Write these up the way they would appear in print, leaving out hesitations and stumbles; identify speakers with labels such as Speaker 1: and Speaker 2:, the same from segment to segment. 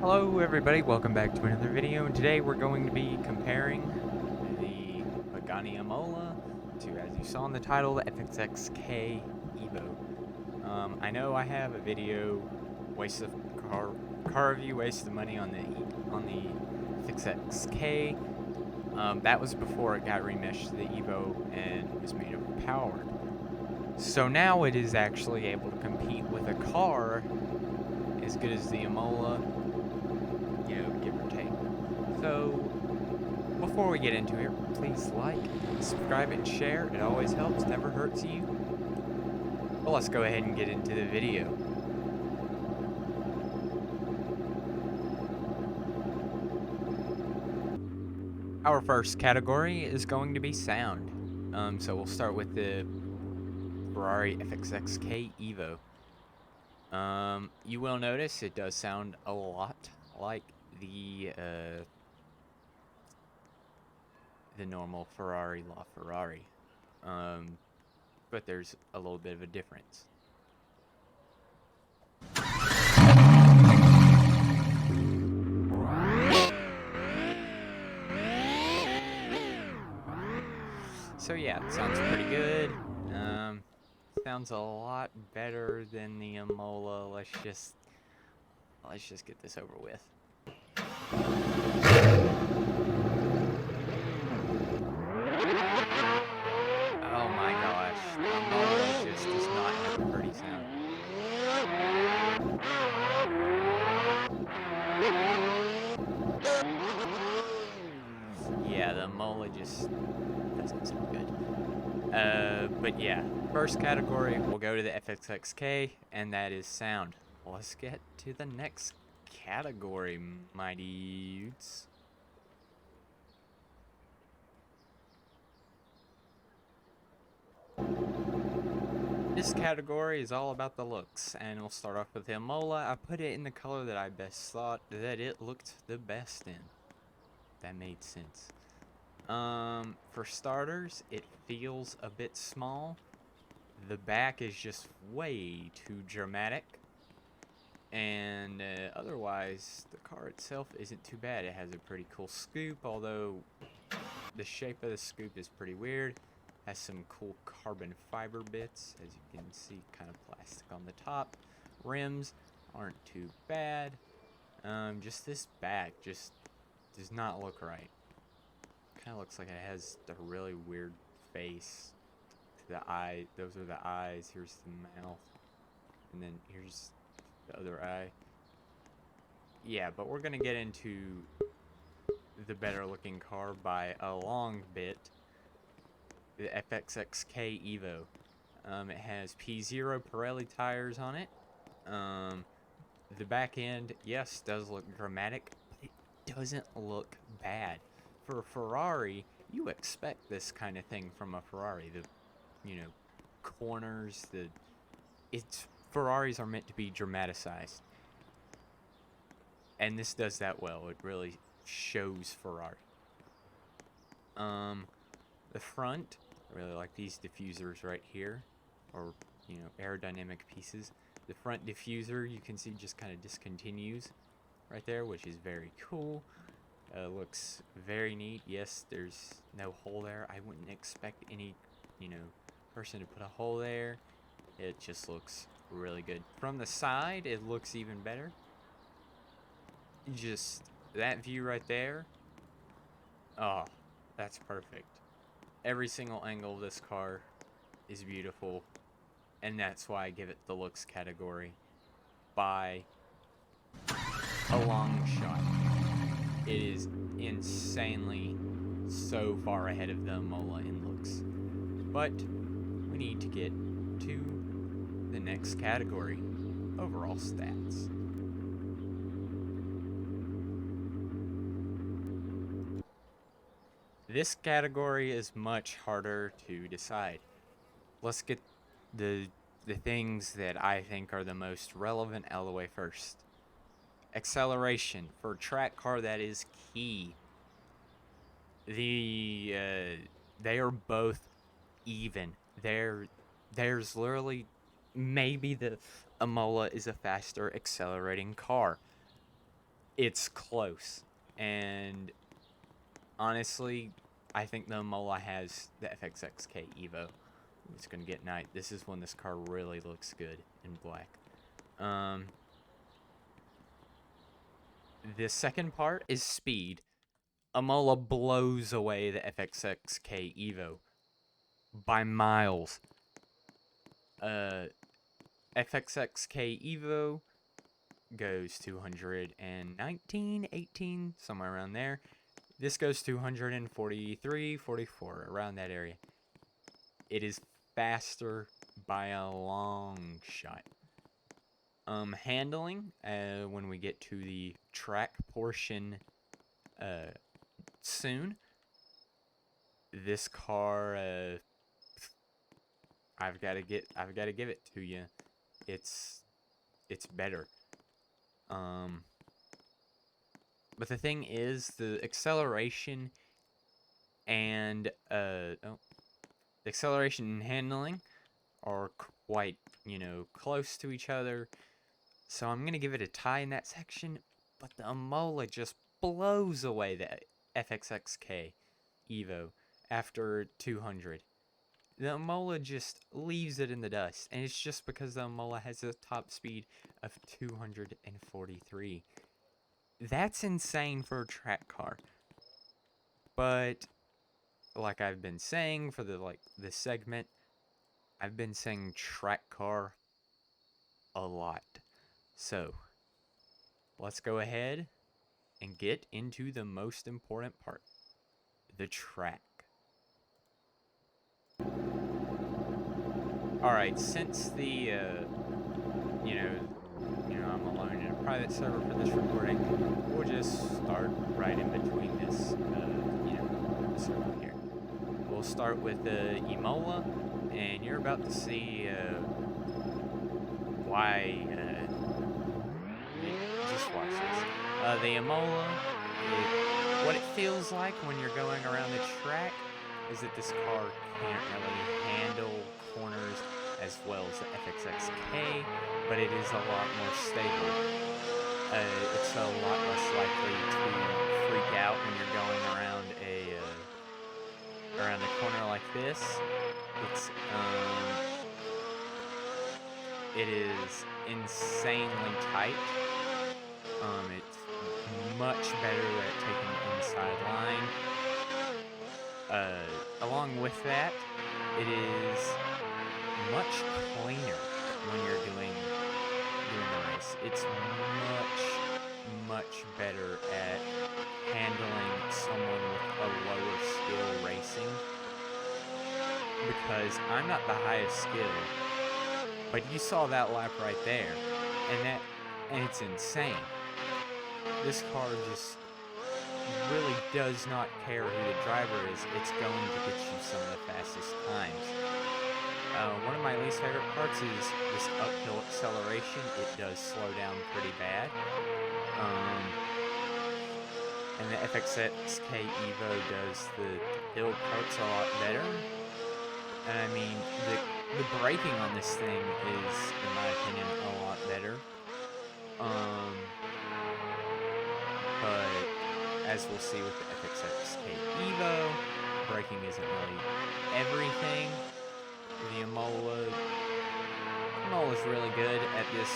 Speaker 1: Hello everybody, welcome back to another video, and today we're going to be comparing the Pagani Imola to, as you saw in the title, the FXX Evo. I know I have a video, waste of car review, waste of money on the FXX. That was before it got remeshed to the Evo and was made overpowered. So now it is actually able to compete with a car as good as the Imola, give or take. So, before we get into it, please like, subscribe, and share. It always helps, never hurts you. Well, let's go ahead and get into the video. Our first category is going to be sound. So we'll start with the Ferrari FXX Evo. You will notice it does sound a lot like the normal Ferrari LaFerrari, but there's a little bit of a difference. So yeah, it sounds pretty good. Sounds a lot better than the Imola. Let's just get this over with. Oh my gosh, the Imola just does not have a pretty sound. Yeah, the Imola just doesn't sound good. But yeah, first category, we'll go to the FXX, and that is sound. Let's get to the next category, my dudes. This category is all about the looks, and we'll start off with the Imola. I put it in the color that I best thought that it looked the best in. That made sense. For starters, it feels a bit small. The back is just way too dramatic. And otherwise, the car itself isn't too bad. It has a pretty cool scoop, although the shape of the scoop is pretty weird. Has some cool carbon fiber bits, as you can see, kind of plastic on the top. Rims aren't too bad. Just this back just does not look right. Kind of looks like it has a really weird face. The eye, those are the eyes. Here's the mouth, and then here's the other eye. Yeah, but we're gonna get into the better looking car by a long bit. The FXX Evo. It has P0 Pirelli tires on it. The back end, yes, does look dramatic, but it doesn't look bad. For a Ferrari, you expect this kind of thing from a Ferrari. The, corners, Ferraris are meant to be dramatized. And this does that well. It really shows Ferrari. The front, I really like these diffusers right here, or aerodynamic pieces. The front diffuser, you can see, just kind of discontinues right there, which is very cool. Looks very neat. Yes, there's no hole there. I wouldn't expect any person to put a hole there. It just looks really good. From the side, it looks even better. Just that view right there. Oh, that's perfect. Every single angle of this car is beautiful, and that's why I give it the looks category by a long shot. It is insanely so far ahead of the Imola in looks. But we need to get to the next category, overall stats. This category is much harder to decide. Let's get the things that I think are the most relevant out of the way first. Acceleration. For a track car, that is key. They are both even. There's literally, maybe the Imola is a faster accelerating car. it's close. And honestly, I think the Imola has the FXXK Evo. It's gonna get night. This is when this car really looks good in black. The second part is speed. Imola blows away the FXXK Evo by miles. FXXK Evo goes 219, 18, somewhere around there. This goes 243, 44, around that area. It is faster by a long shot. Handling, when we get to the track portion soon, this car, I've got to give it to you. It's better. But the thing is, the acceleration and handling are quite, close to each other. So I'm gonna give it a tie in that section. But the Imola just blows away the FXXK Evo after 200. The Imola just leaves it in the dust, and it's just because the Imola has a top speed of 243. That's insane for a track car. But like I've been saying for this segment, I've been saying track car a lot. So let's go ahead and get into the most important part, the track. Alright, since the, I'm alone in a private server for this recording, we'll just start right in between this, server here. We'll start with the Imola, and you're about to see, why, just watch this. The Imola, what it feels like when you're going around the track is that this car can't really handle corners as well as the FXXK, but it is a lot more stable. It's a lot less likely to freak out when you're going around a corner like this. It is insanely tight. It's much better at taking the inside line. Along with that, it is much cleaner when you're doing the race. It's much better at handling someone with a lower skill racing, because I'm not the highest skill, but you saw that lap right there, and it's insane. This car just really does not care who the driver is. It's going to get you some of the fastest times. One of my least favorite parts is this uphill acceleration. It does slow down pretty bad. And the FXXK Evo does the hill parts a lot better. And I mean, the braking on this thing is, in my opinion, a lot better. But as we'll see with the FXXK Evo, braking isn't really everything. The Imola's really good at this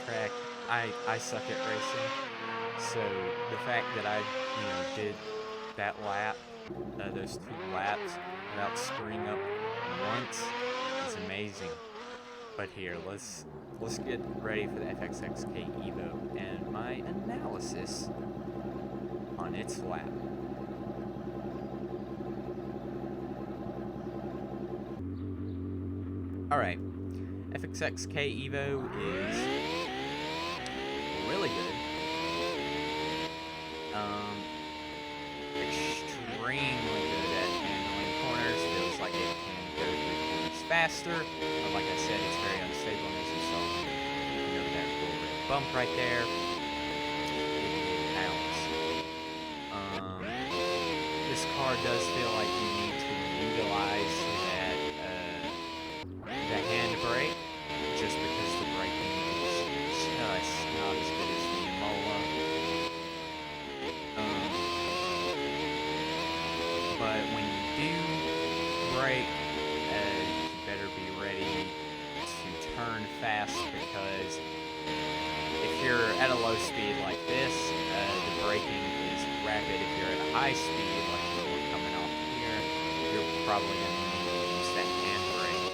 Speaker 1: track. I suck at racing, so the fact that I did that lap, those 2 laps without screwing up once is amazing. But here, let's get ready for the FXXK Evo and my analysis on its lap. Alright, FXXK Evo is really good. Extremely good at handling corners. Feels like it can go 3 corners faster. But like I said, it's very unstable, as you saw. Over that little red bump right there. It counts. This car does feel like you need to utilize the handbrake, just because the braking is just not as good as the Imola. But when you do brake, you better be ready to turn fast, because if you're at a low speed like this, the braking is rapid. If you're at a high speed, like the one coming off here, you're probably going to need to use that handbrake.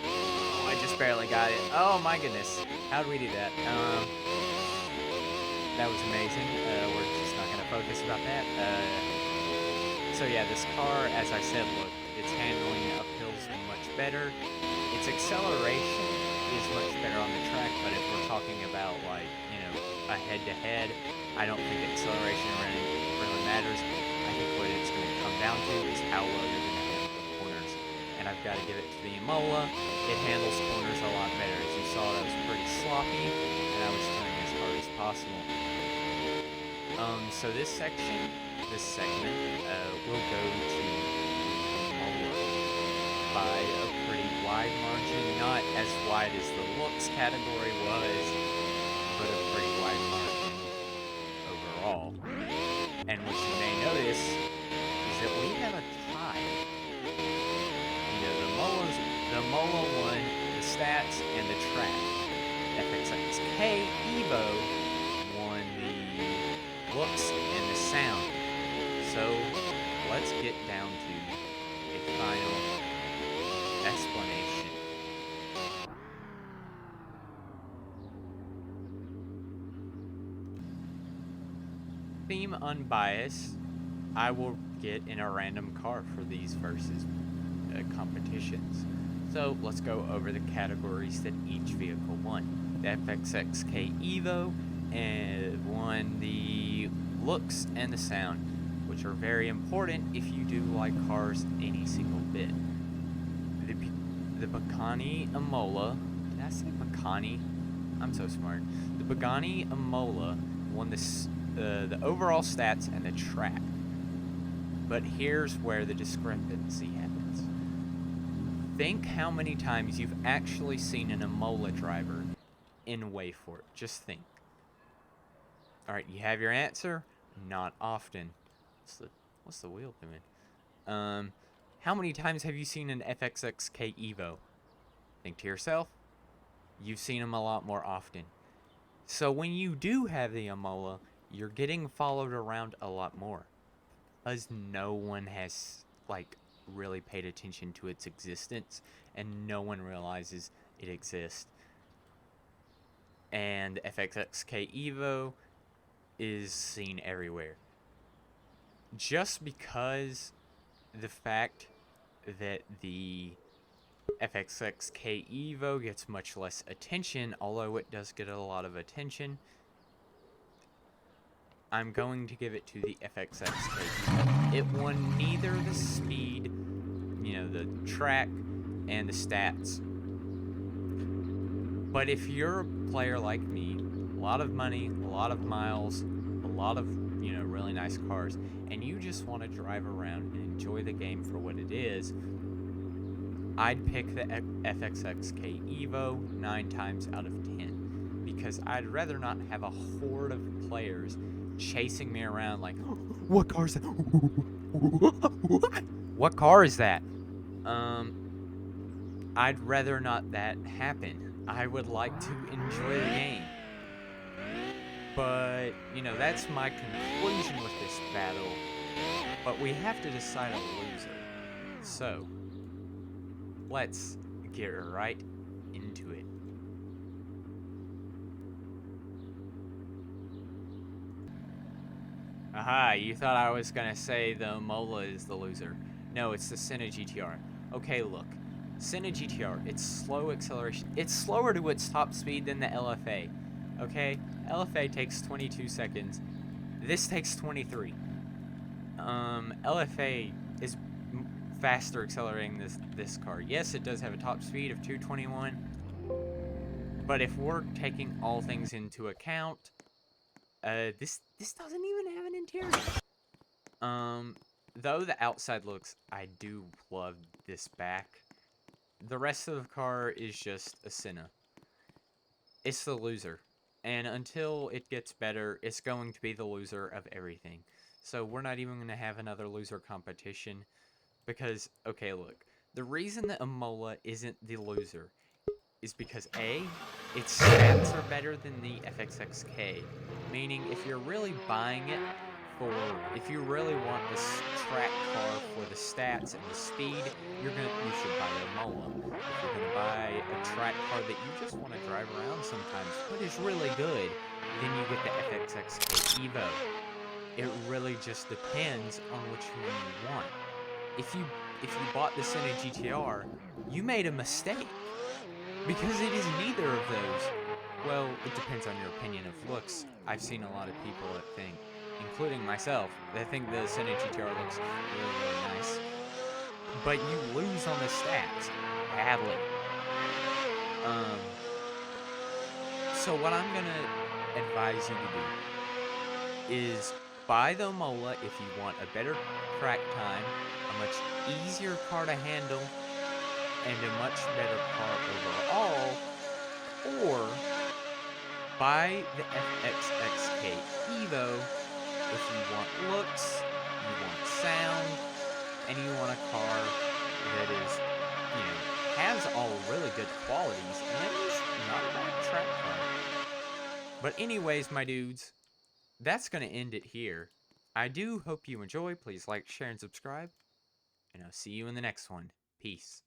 Speaker 1: Oh, I just barely got it. Oh my goodness. How did we do that? That was amazing. We're just not going to focus about that. So yeah, this car, as I said, look, its handling uphills much better. Its acceleration is much better on the track, but if we're talking about, like, you know, a head-to-head, I don't think acceleration really matters. I think what it's going to come down to is how well you're going to handle the corners. And I've got to give it to the Imola. It handles corners a lot better. As you saw, that was pretty sloppy, and I was turning as hard as possible. So this segment, will go to Imola by a pretty wide margin. Not as wide as the looks category was, but a pretty wide margin overall. And what you may notice is that we have a tie. You know, the Imola won the stats and the track. FXX Evo won the looks and the sound. So let's get down to a final explanation. Theme unbiased, I will get in a random car for these versus competitions. So let's go over the categories that each vehicle won. The FXX Evo won the looks and the sound, which are very important if you do like cars any single bit. The Pagani Imola, did I say Pagani? I'm so smart. The Pagani Imola won the overall stats and the track. But here's where the discrepancy happens. Think how many times you've actually seen an Imola driver in Wayfort. Just think. Alright, you have your answer? Not often. What's the wheel doing? How many times have you seen an FXX Evo? Think to yourself. You've seen them a lot more often. So when you do have the Imola, you're getting followed around a lot more, because no one has, like, really paid attention to its existence, and no one realizes it exists. And FXX Evo is seen everywhere. Just because the fact that the FXX Evo gets much less attention, although it does get a lot of attention, I'm going to give it to the FXX Evo. It won neither the speed, you know, the track, and the stats. But if you're a player like me, a lot of money, a lot of miles, a lot of, you know, really nice cars, and you just want to drive around and enjoy the game for what it is, I'd pick the FXX Evo 9 times out of 10. Because I'd rather not have a horde of players chasing me around like, what car is that? What car is that? I'd rather not that happen. I would like to enjoy the game. But, you know, that's my conclusion with this battle. But we have to decide a loser. So, let's get right into it. Aha, you thought I was gonna say the Imola is the loser. No, it's the Senna GTR. Okay, look. Senna GTR, it's slow acceleration. It's slower to its top speed than the LFA. Okay? LFA takes 22 seconds. This takes 23. LFA is faster accelerating this car. Yes, it does have a top speed of 221. But if we're taking all things into account, this doesn't even have an interior. Though the outside looks, I do love this back. The rest of the car is just a Senna. It's the loser. And until it gets better, it's going to be the loser of everything. So we're not even going to have another loser competition because, okay, look. The reason that Imola isn't the loser is because A, its stats are better than the FXXK. Meaning, if you're really buying it if you really want this track car for the stats and the speed, you should buy the Imola. If you're gonna buy a track car that you just want to drive around sometimes, but is really good, then you get the FXXK Evo. It really just depends on which one you want. If you bought the Senna GTR, you made a mistake because it is neither of those. Well, it depends on your opinion of looks. I've seen a lot of people that think, including myself, that think the Senna GTR looks really, really nice. But you lose on the stats badly. So what I'm gonna advise you to do is buy the Imola if you want a better track time, a much easier car to handle, and a much better car overall, or buy the FXXK Evo if you want looks, you want sound, and you want a car that is, has all really good qualities and is not a bad track car. But anyways, my dudes, that's going to end it here. I do hope you enjoy. Please like, share, and subscribe. And I'll see you in the next one. Peace.